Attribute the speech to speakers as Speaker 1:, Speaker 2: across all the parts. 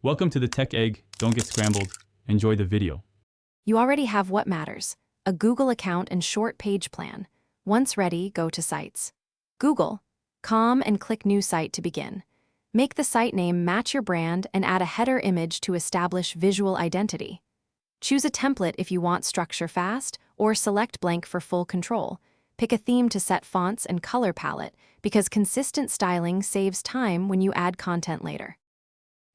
Speaker 1: Welcome to the Tech Egg. Don't get scrambled. Enjoy the video.
Speaker 2: You already have what matters: a Google account and short page plan. Once ready, go to Sites. Google.com and click New Site to begin. Make the site name match your brand and add a header image to establish visual identity. Choose a template if you want structure fast, or select blank for full control. Pick a theme to set fonts and color palette, because consistent styling saves time when you add content later.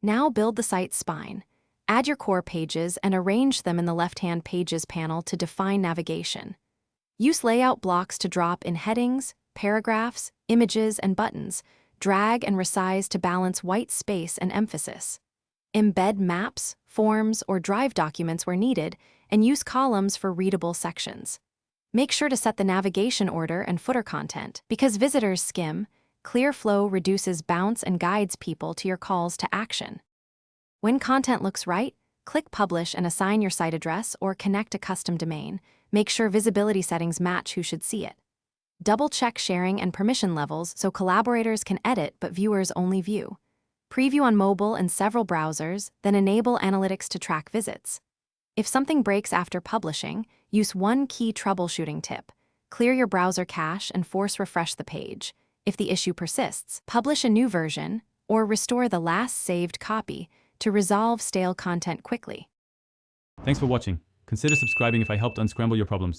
Speaker 2: Now build the site's spine. Add your core pages and arrange them in the left-hand Pages panel to define navigation. Use layout blocks to drop in headings, paragraphs, images, and buttons. Drag and resize to balance white space and emphasis. Embed maps, forms, or Drive documents where needed, and use columns for readable sections. Make sure to set the navigation order and footer content, because visitors skim. Clear flow reduces bounce and guides people to your calls to action. When content looks right, click Publish and assign your site address or connect a custom domain. Make sure visibility settings match who should see it. Double-check sharing and permission levels so collaborators can edit but viewers only view. Preview on mobile and several browsers, then enable analytics to track visits. If something breaks after publishing, use one key troubleshooting tip. Clear your browser cache and force refresh the page. If the issue persists, publish a new version or restore the last saved copy to resolve stale content quickly.
Speaker 1: Thanks for watching. Consider subscribing if I helped unscramble your problems.